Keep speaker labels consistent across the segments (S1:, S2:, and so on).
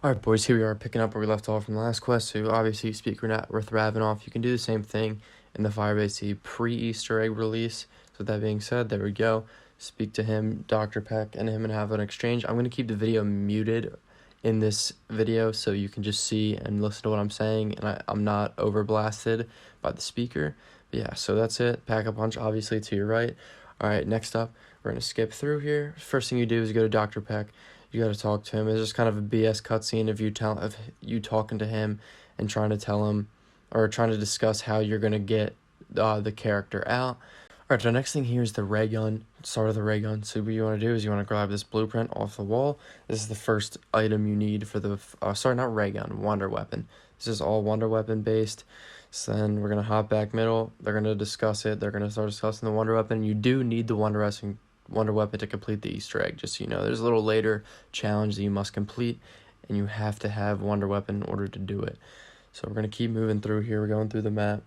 S1: Alright, boys, here we are picking up where we left off from the last quest. So, obviously, you speak with Ravenoff. You can do the same thing in the FIREBASE pre-Easter egg release. So, with that being said, there we go. Speak to him, Dr. Peck, and him and have an exchange. I'm going to keep the video muted in this video so you can just see and listen to what I'm saying, and I'm not overblasted by the speaker. But yeah, so that's it. Pack a punch, obviously, to your right. Alright, next up, we're going to skip through here. First thing you do is go to Dr. Peck. You got to talk to him. It's just kind of a BS cutscene of you talking to him and trying to tell him, or trying to discuss how you're going to get the character out. Alright, so the next thing here is the ray gun. Start of the ray gun. So what you want to do is you want to grab this blueprint off the wall. This is the first item you need for the, not ray gun, wonder weapon. This is all wonder weapon based. So then we're going to hop back middle. They're going to discuss it. They're going to start discussing the wonder weapon. You do need the wonder weapon to complete the Easter egg, just so you know. There's a little later challenge that you must complete, and you have to have wonder weapon in order to do it. So we're going to keep moving through here. We're going through the map.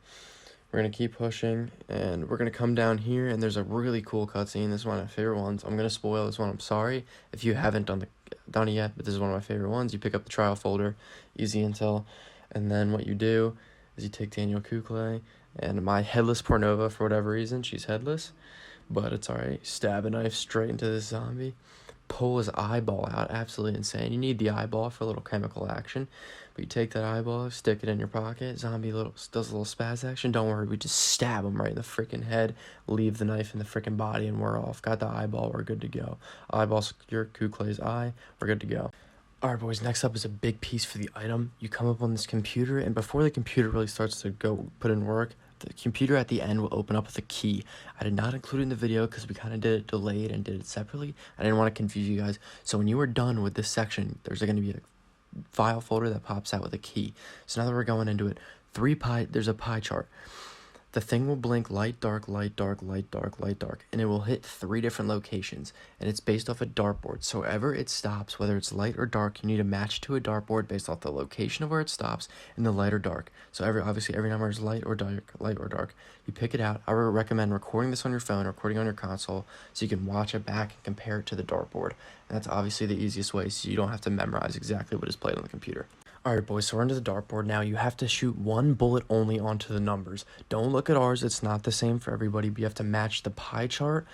S1: We're going to keep pushing, and we're going to come down here, and there's a really cool cutscene. This is one of my favorite ones. I'm going to spoil this one. I'm sorry if you haven't done it yet, but this is one of my favorite ones. You pick up the trial folder, easy intel, and then what you do is you take Daniel Kukle and my headless Pornova, for whatever reason. She's headless, but it's alright. Stab a knife straight into this zombie. Pull his eyeball out. Absolutely insane. You need the eyeball for a little chemical action. But you take that eyeball, stick it in your pocket. Zombie does a little spaz action. Don't worry, we just stab him right in the freaking head. Leave the knife in the freaking body, and we're off. Got the eyeball, we're good to go. Eyeball secure, Kukle's eye, we're good to go. Alright, boys, next up is a big piece for the item. You come up on this computer, and before the computer really starts to go put in work, the computer at the end will open up with a key. I did not include it in the video because we kind of did it delayed and did it separately. I didn't want to confuse you guys. So when you are done with this section, there's going to be a file folder that pops out with a key. So now that we're going into it, there's a pie chart. The thing will blink light, dark, light, dark, light, dark, light, dark, and it will hit 3 different locations, and it's based off a dartboard. So wherever it stops, whether it's light or dark, you need to match to a dartboard based off the location of where it stops and the light or dark. So obviously every number is light or dark. You pick it out. I would recommend recording this on your phone, recording on your console, so you can watch it back and compare it to the dartboard. And that's obviously the easiest way, so you don't have to memorize exactly what is played on the computer. Alright, boys, so we're into the dartboard now. You have to shoot 1 bullet only onto the numbers. Don't look at ours. It's not the same for everybody, but you have to match the pie chart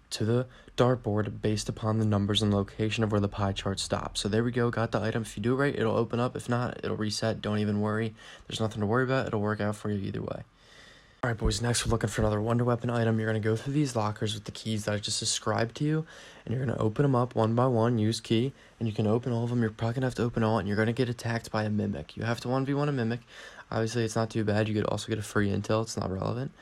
S1: to the dartboard based upon the numbers and location of where the pie chart stops. So there we go. Got the item. If you do it right, it'll open up. If not, it'll reset. Don't even worry. There's nothing to worry about. It'll work out for you either way. Alright, boys, next we're looking for another wonder weapon item. You're going to go through these lockers with the keys that I just described to you, and you're going to open them up one by one, use key, and you can open all of them. You're probably going to have to open all, and you're going to get attacked by a mimic. You have to 1v1 a mimic. Obviously, it's not too bad. You could also get a free intel. It's not relevant.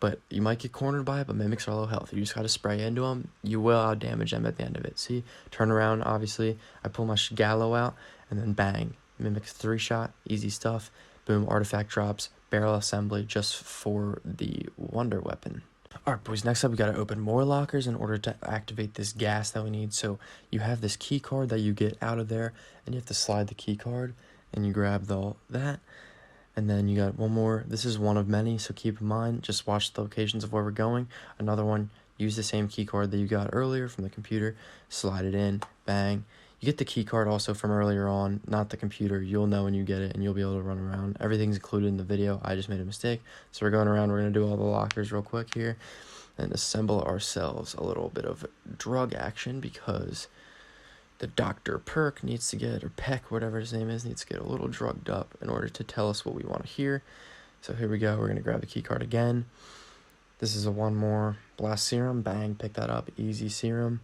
S1: But you might get cornered by it, but mimics are low health. You just got to spray into them. You will out-damage them at the end of it. See? Turn around, obviously. I pull my gallo out, and then bang. Mimics 3-shot. Easy stuff. Boom, artifact drops. Barrel assembly just for the wonder weapon. Alright, boys, next up we got to open more lockers in order to activate this gas that we need. So you have this key card that you get out of there, and you have to slide the key card, and you grab that, and then you got one more. This is one of many, so keep in mind, just watch the locations of where we're going. Another one, use the same key card that you got earlier from the computer, slide it in, bang. You get the key card also from earlier on, not the computer. You'll know when you get it, and you'll be able to run around. Everything's included in the video. I just made a mistake. So we're going around. We're going to do all the lockers real quick here and assemble ourselves a little bit of drug action because the Dr. Perk needs to get, or Peck, whatever his name is, needs to get a little drugged up in order to tell us what we want to hear. So here we go. We're going to grab the key card again. This is a one more blast serum. Bang, pick that up. Easy serum.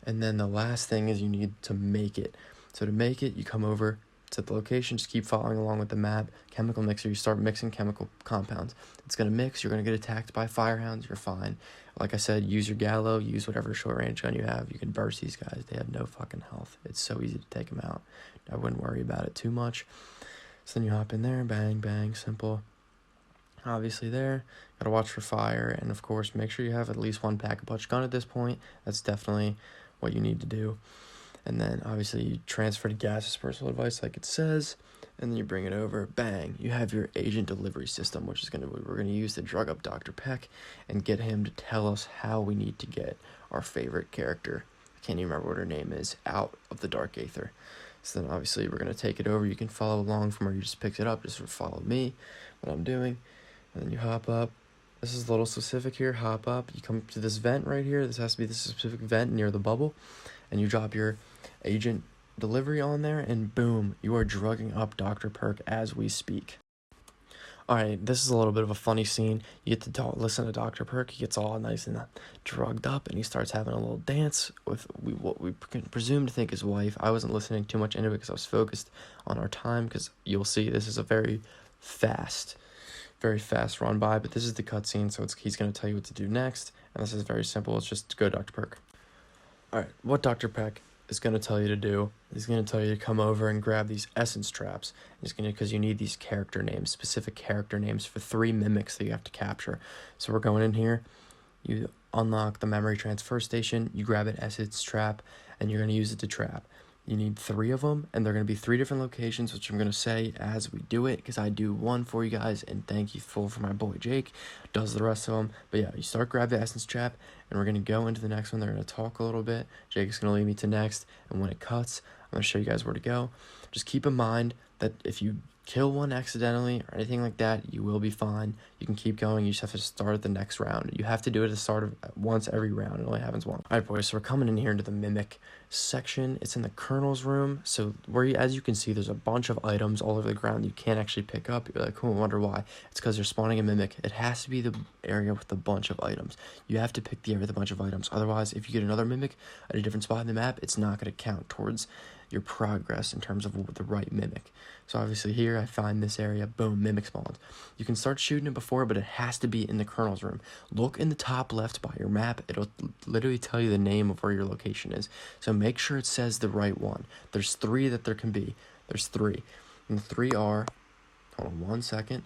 S1: And then the last thing is you need to make it. So to make it, you come over to the location, just keep following along with the map. Chemical mixer, you start mixing chemical compounds. It's going to mix, you're going to get attacked by firehounds, you're fine. Like I said, use your gallo, use whatever short range gun you have. You can burst these guys, they have no fucking health. It's so easy to take them out. I wouldn't worry about it too much. So then you hop in there, bang, bang, simple. Obviously there, gotta watch for fire, and of course make sure you have at least 1 pack-a-punch gun at this point. That's definitely what you need to do. And then obviously you transfer to gas dispersal device like it says, and then you bring it over, bang, you have your agent delivery system, which is we're gonna use to drug up Dr. Peck and get him to tell us how we need to get our favorite character, I can't even remember what her name is, out of the dark aether. So then obviously we're going to take it over. You can follow along from where you just picked it up. Just follow me, what I'm doing. And then you hop up. This is a little specific here. Hop up. You come to this vent right here. This has to be the specific vent near the bubble. And you drop your agent delivery on there. And boom, you are drugging up Dr. Perk as we speak. Alright, this is a little bit of a funny scene. You get to listen to Dr. Perk. He gets all nice and drugged up, and he starts having a little dance with what we can presume to think his wife. I wasn't listening too much into it because I was focused on our time, because you'll see this is a very fast run by, but this is the cutscene, so he's going to tell you what to do next, and this is very simple. It's just go Dr. Perk. Alright, what Dr. Perk is going to tell you to do. He's going to tell you to come over and grab these essence traps. He's going to, because you need these character names, specific character names for 3 mimics that you have to capture. So we're going in here. You unlock the memory transfer station. You grab an essence trap, and you're going to use it to trap. You need 3 of them, and they're going to be 3 different locations, which I'm going to say as we do it, because I do one for you guys, and thank you for my boy Jake does the rest of them. But yeah, you grab the essence trap, and we're going to go into the next one. They're going to talk a little bit. Jake's going to lead me to next, and when it cuts, I'm going to show you guys where to go. Just keep in mind that if you kill one accidentally or anything like that, you will be fine. You can keep going. You just have to start at the next round. You have to do it at the start of once every round. It only happens once. All right, boys, so we're coming in here into the mimic section. It's in the colonel's room. So as you can see, there's a bunch of items all over the ground you can't actually pick up. You're like, oh, I wonder why. It's because you're spawning a mimic. It has to be the area with a bunch of items. You have to pick the area with a bunch of items. Otherwise, if you get another mimic at a different spot in the map, it's not going to count towards your progress in terms of the right mimic. So obviously here I find this area, boom, mimic spawns. You can start shooting it before, but it has to be in the colonel's room. Look in the top left by your map. It'll literally tell you the name of where your location is. So make sure it says the right one. There's 3 that there can be. There's 3. And the 3 are, hold on one second.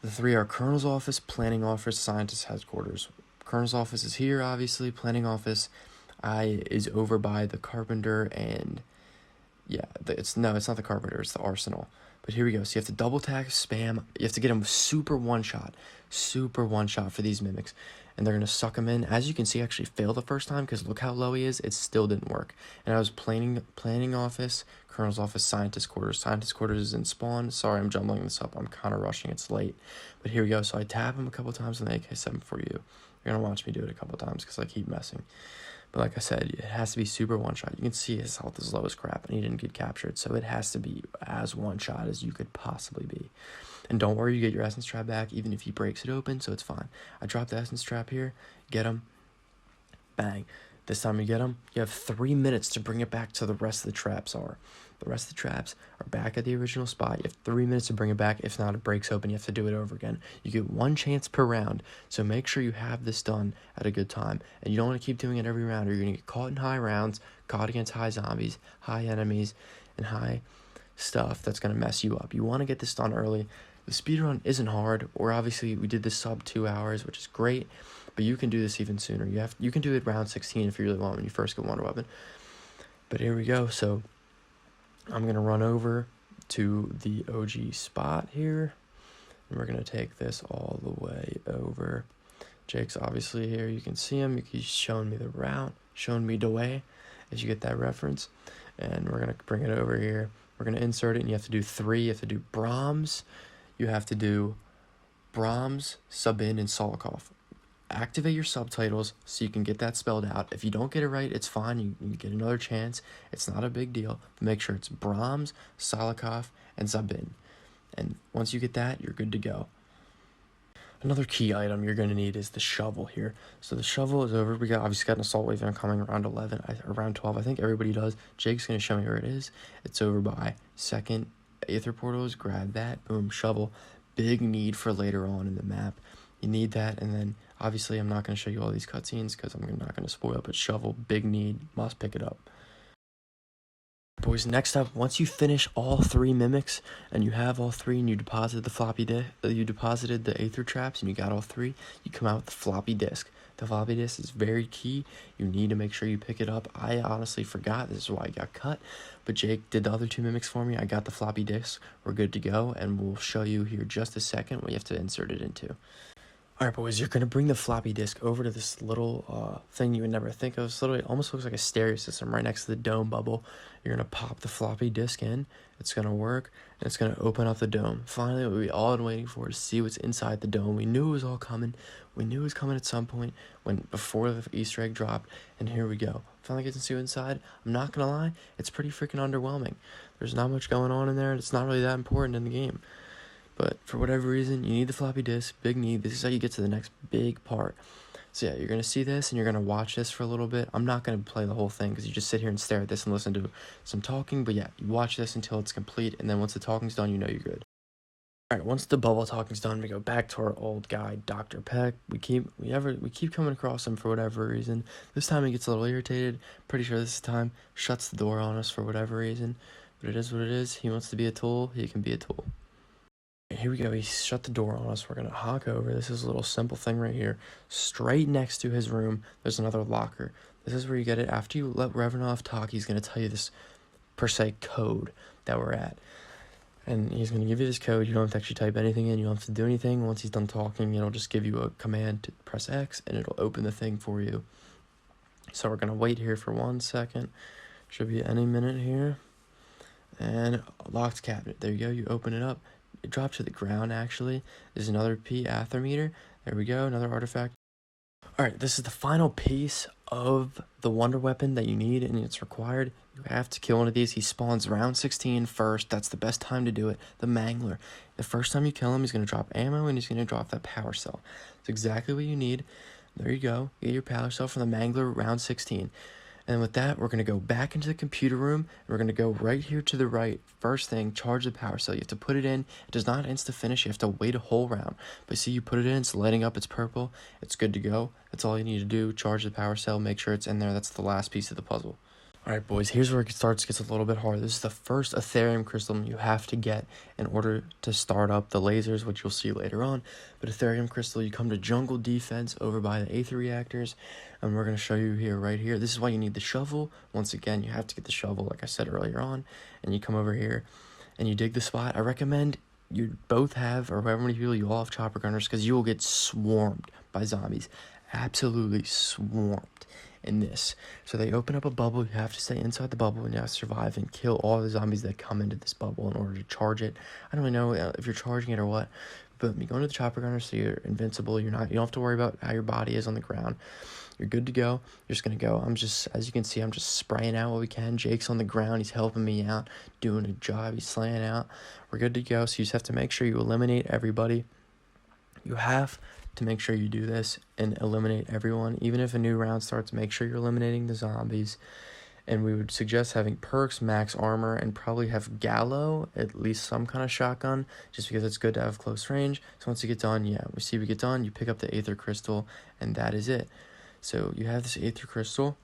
S1: The 3 are Colonel's office, planning office, scientist headquarters. Colonel's office is here, obviously. Planning office is over by the carpenter, and yeah, it's not the carpenter, it's the arsenal. But here we go. So you have to double tap, spam. You have to get them super one shot for these mimics, and they're gonna suck them in. As you can see, I actually failed the first time because look how low he is. It still didn't work. And I was planning office, colonel's office, scientist quarters. Scientist quarters is in spawn. Sorry, I'm jumbling this up. I'm kind of rushing. It's late, but here we go. So I tap him a couple times on the AK-7 for you. You're gonna watch me do it a couple times because I keep messing. But like I said, it has to be super one-shot. You can see his health is low as crap, and he didn't get captured. So it has to be as one-shot as you could possibly be. And don't worry, you get your essence trap back, even if he breaks it open, so it's fine. I dropped the essence trap here. Get him. Bang. This time you get him. You have 3 minutes to bring it back to the rest of the traps are. The rest of the traps are back at the original spot. You have 3 minutes to bring it back. If not, it breaks open. You have to do it over again. You get 1 chance per round, so make sure you have this done at a good time. And you don't want to keep doing it every round, or you're going to get caught in high rounds, caught against high zombies, high enemies, and high stuff that's going to mess you up. You want to get this done early. The speedrun isn't hard. We did this sub 2 hours, which is great, but you can do this even sooner. You can do it round 16 if you really want when you first get Wonder Weapon. But here we go. So I'm going to run over to the OG spot here, and we're going to take this all the way over. Jake's obviously here. You can see him. He's showing me the route, showing me the way, as you get that reference. And we're going to bring it over here. We're going to insert it, and you have to do 3. You have to do Brahms. You have to do Brahms, Sabin, and Solikov. Activate your subtitles so you can get that spelled out. If you don't get it right, it's fine. You get another chance. It's not a big deal. But make sure it's Brahms, Solikov, and Sabin. And once you get that, you're good to go. Another key item you're going to need is the shovel here. So the shovel is over. We obviously got an assault wave incoming around 11, around 12. I think everybody does. Jake's going to show me where it is. It's over by second Aether portals. Grab that. Boom, shovel. Big need for later on in the map. You need that, and then obviously I'm not going to show you all these cutscenes because I'm not going to spoil, but shovel, big need, must pick it up. Boys, next up, once you finish all 3 mimics, and you have all 3, and you deposited the floppy disk, you deposited the Aether traps, and you got all 3, you come out with the floppy disk. The floppy disk is very key. You need to make sure you pick it up. I honestly forgot. This is why I got cut. But Jake did the other 2 mimics for me. I got the floppy disk. We're good to go, and we'll show you here just a second what you have to insert it into. Alright, boys, you're going to bring the floppy disk over to this little thing you would never think of. This literally almost looks like a stereo system right next to the dome bubble. You're going to pop the floppy disk in. It's going to work, and it's going to open up the dome. Finally, what we all been waiting for to see what's inside the dome. We knew it was all coming. We knew it was coming at some point before the Easter egg dropped, and here we go. Finally get to see what's inside. I'm not going to lie, it's pretty freaking underwhelming. There's not much going on in there, and it's not really that important in the game. But for whatever reason, you need the floppy disk, big need. This is how you get to the next big part. So yeah, you're going to see this and you're going to watch this for a little bit. I'm not going to play the whole thing because you just sit here and stare at this and listen to some talking. But yeah, you watch this until it's complete. And then once the talking's done, you know you're good. Alright, once the bubble talking's done, we go back to our old guy, Dr. Peck. We keep coming across him for whatever reason. This time he gets a little irritated. Pretty sure this time shuts the door on us for whatever reason. But it is what it is. He wants to be a tool. He can be a tool. Here we go. He shut the door on us. We're going to hawk over. This is a little simple thing right here. Straight next to his room, there's another locker. This is where you get it. After you let Revernoff talk, he's going to tell you this, per se, code that we're at. And he's going to give you this code. You don't have to actually type anything in. You don't have to do anything. Once he's done talking, it'll just give you a command to press X, and it'll open the thing for you. So we're going to wait here for 1 second. Should be any minute here. And locked cabinet. There you go. You open it up. It dropped to the ground, actually. There's another P athermeter. There we go, another artifact. Alright, this is the final piece of the wonder weapon that you need and it's required. You have to kill one of these. He spawns round 16 first. That's the best time to do it. The Mangler. The first time you kill him, he's going to drop ammo and he's going to drop that power cell. That's exactly what you need. There you go. Get your power cell from the Mangler round 16. And with that, we're going to go back into the computer room. And we're going to go right here to the right. First thing, charge the power cell. You have to put it in. It does not insta-finish. You have to wait a whole round. But see, you put it in. It's lighting up. It's purple. It's good to go. That's all you need to do. Charge the power cell. Make sure it's in there. That's the last piece of the puzzle. Alright, boys, here's where it gets a little bit harder. This is the first Ethereum crystal you have to get in order to start up the lasers, which you'll see later on. But Ethereum crystal, you come to jungle defense over by the Aether reactors, and we're going to show you here, right here. This is why you need the shovel. Once again, you have to get the shovel, like I said earlier on, and you come over here, and you dig the spot. I recommend you both have, or however many people you all have chopper gunners, because you will get swarmed by zombies. Absolutely swarmed in this. So they open up a bubble. You have to stay inside the bubble and you have to survive and kill all the zombies that come into this bubble in order to charge it. I don't really know if you're charging it or what, but you go into the chopper gunner, so you're invincible. You don't have to worry about how your body is on the ground. You're good to go. You're just gonna go. As you can see, I'm just spraying out what we can. Jake's on the ground. He's helping me out, doing a job. He's slaying out. We're good to go. So you just have to make sure you eliminate everybody. You have to make sure you do this and eliminate everyone. Even if a new round starts, make sure you're eliminating the zombies. And we would suggest having perks, max armor, and probably have Gallo, at least some kind of shotgun, just because it's good to have close range. So once you get done, we get done, you pick up the Aether crystal, and that is it. So you have this Aether crystal,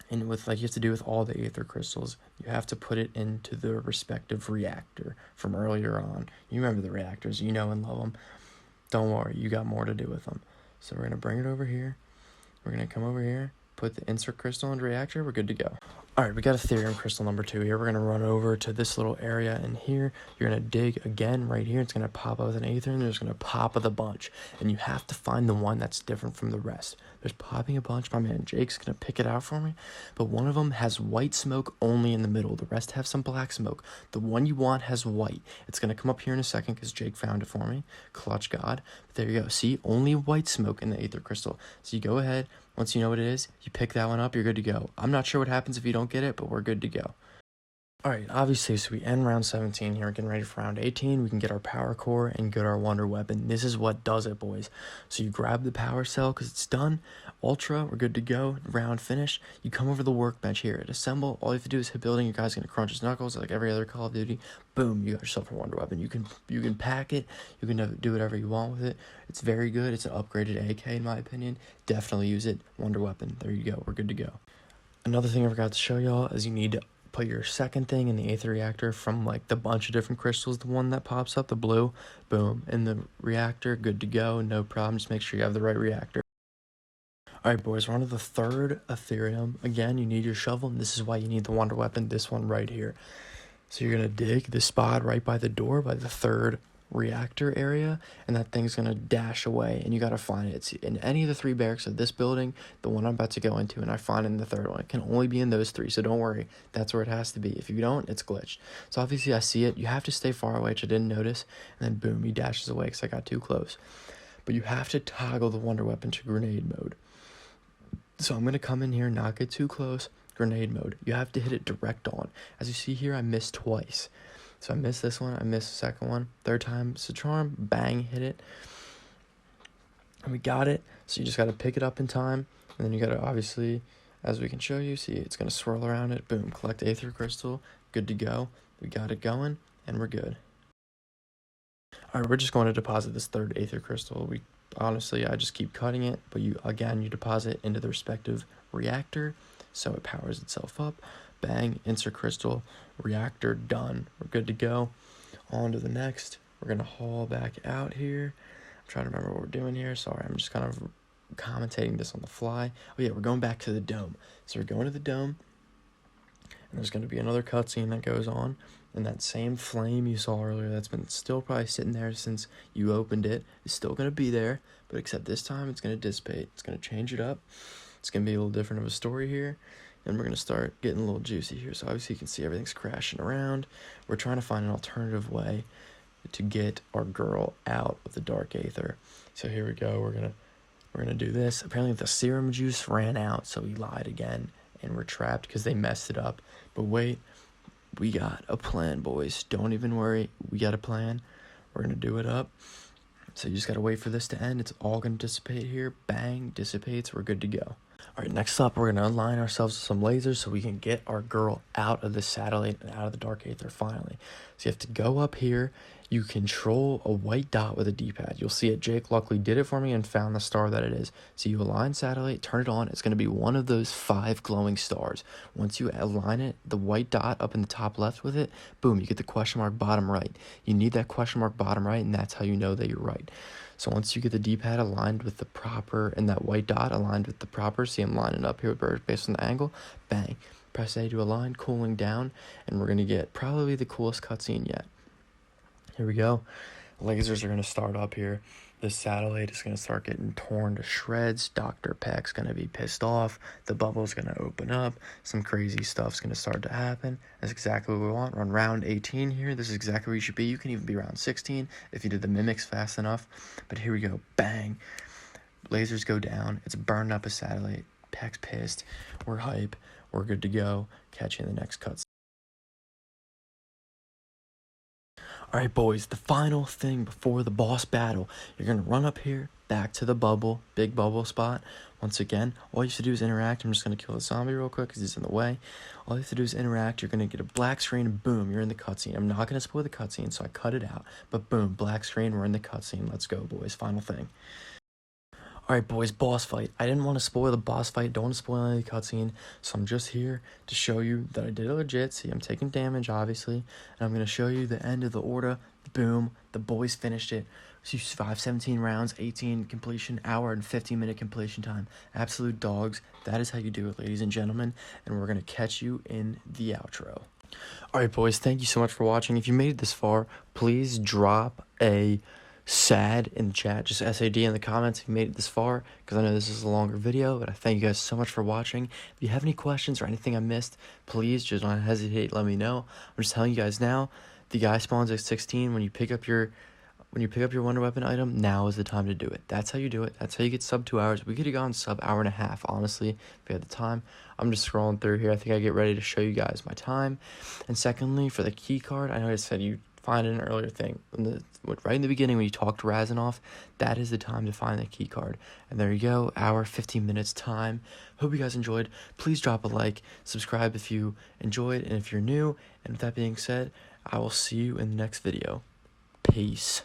S1: and with like you have to do with all the Aether crystals, you have to put it into the respective reactor from earlier on. You remember the reactors, you know and love them. Don't worry, you got more to do with them. So we're going to bring it over here. We're going to come over here, put the insert crystal into reactor. We're good to go. Alright, we got Ethereum crystal number 2 here. We're going to run over to this little area in here. You're going to dig again right here. It's going to pop out with an Aether, and there's going to pop with a bunch. And you have to find the one that's different from the rest. There's popping a bunch. My man Jake's going to pick it out for me. But one of them has white smoke only in the middle. The rest have some black smoke. The one you want has white. It's going to come up here in a second because Jake found it for me. Clutch God. But there you go. See, only white smoke in the Aether crystal. So you go ahead. Once you know what it is, you pick that one up, you're good to go. I'm not sure what happens if you don't get it, but we're good to go. Alright, obviously, so we end round 17 here, getting ready for round 18. We can get our power core and get our wonder weapon. This is what does it, boys. So you grab the power cell because it's done. Ultra, we're good to go. Round finished. You come over the workbench here at assemble. All you have to do is hit building. Your guy's going to crunch his knuckles like every other Call of Duty. Boom, you got yourself a wonder weapon. You can pack it. You can do whatever you want with it. It's very good. It's an upgraded AK in my opinion. Definitely use it. Wonder weapon. There you go. We're good to go. Another thing I forgot to show y'all is you need to put your second thing in the Aether reactor from like the bunch of different crystals, the one that pops up, the blue, boom, in the reactor, good to go, no problem, just make sure you have the right reactor. Alright boys, we're on to the third Ethereum. Again, you need your shovel, and this is why you need the wonder weapon, this one right here. So you're going to dig the spot right by the door, by the third reactor area, and that thing's gonna dash away, and you gotta find it. It's in any of the 3 barracks of this building, the one I'm about to go into, and I find it in the 3rd one. It can only be in those 3, so don't worry. That's where it has to be. If you don't, it's glitched. So obviously I see it. You have to stay far away, which I didn't notice, and then boom, he dashes away because I got too close. But you have to toggle the wonder weapon to grenade mode. So I'm gonna come in here, not get too close. Grenade mode. You have to hit it direct on. As you see here, I missed twice. So I missed this one, I missed the second one. 3rd time, it's a charm, bang, hit it. And we got it. So you just got to pick it up in time. And then you got to, obviously, as we can show you, see it's going to swirl around it. Boom, collect Aether Crystal. Good to go. We got it going, and we're good. All right, we're just going to deposit this 3rd Aether Crystal. Honestly, I just keep cutting it. But you deposit into the respective reactor. So it powers itself up. Bang, insert crystal, reactor done. We're good to go. On to the next. We're going to haul back out here. I'm trying to remember what we're doing here. Sorry, I'm just kind of commentating this on the fly. Oh yeah, we're going back to the dome. So we're going to the dome, and there's going to be another cutscene that goes on. And that same flame you saw earlier that's been still probably sitting there since you opened it is still going to be there. But except this time it's going to dissipate. It's going to change it up. It's going to be a little different of a story here. And we're going to start getting a little juicy here. So obviously you can see everything's crashing around. We're trying to find an alternative way to get our girl out of the dark aether. So here we go. We're gonna do this. Apparently the serum juice ran out, so we lied again. And we're trapped because they messed it up. But wait, we got a plan, boys. Don't even worry. We got a plan. We're going to do it up. So you just got to wait for this to end. It's all going to dissipate here. Bang, dissipates. We're good to go. All right, next up, we're going to align ourselves with some lasers so we can get our girl out of the satellite and out of the dark aether finally. So you have to go up here. You control a white dot with a D-pad. You'll see it. Jake luckily did it for me and found the star that it is. So you align satellite, turn it on. It's going to be one of those 5 glowing stars. Once you align it, the white dot up in the top left with it, boom, you get the question mark bottom right. You need that question mark bottom right, and that's how you know that you're right. So once you get the D-pad aligned with the proper, and that white dot aligned with the proper, see I'm lining up here based on the angle, bang. Press A to align, cooling down, and we're going to get probably the coolest cutscene yet. Here we go. Lasers are going to start up here. This satellite is going to start getting torn to shreds. Dr. Peck's going to be pissed off. The bubble's going to open up. Some crazy stuff's going to start to happen. That's exactly what we want. We're on round 18 here. This is exactly where you should be. You can even be round 16 if you did the mimics fast enough. But here we go. Bang. Lasers go down. It's burned up a satellite. Peck's pissed. We're hype. We're good to go. Catch you in the next cutscene. Alright boys, the final thing before the boss battle, you're going to run up here, back to the bubble, big bubble spot. Once again, all you have to do is interact. I'm just going to kill the zombie real quick because he's in the way. All you have to do is interact. You're going to get a black screen and boom, you're in the cutscene. I'm not going to spoil the cutscene, so I cut it out. But boom, black screen, we're in the cutscene. Let's go boys, final thing. Alright boys, boss fight. I didn't want to spoil the boss fight, don't want to spoil any of the cutscene, so I'm just here to show you that I did it legit. See, I'm taking damage, obviously, and I'm going to show you the end of the order. Boom, the boys finished it. So 17 rounds, 18 completion, hour and 15-minute completion time. Absolute dogs. That is how you do it, ladies and gentlemen, and we're going to catch you in the outro. Alright boys, thank you so much for watching. If you made it this far, please drop a SAD in the chat, just SAD in the comments if you made it this far, because I know this is a longer video, but I thank you guys so much for watching. If you have any questions or anything I missed, please just don't hesitate, let me know. I'm just telling you guys now, the guy spawns at 16. When you pick up your wonder weapon item, now is the time to do it. That's how you do it. That's how you get sub 2 hours. We could have gone sub hour and a half, honestly, if we had the time. I'm just scrolling through here. I think I get ready to show you guys my time. And secondly, for the key card, I know I said you find an earlier thing. Right in the beginning when you talk to Razanoff, that is the time to find the key card. And there you go, hour, 15 minutes time. Hope you guys enjoyed. Please drop a like, subscribe if you enjoyed, and if you're new. And with that being said, I will see you in the next video. Peace.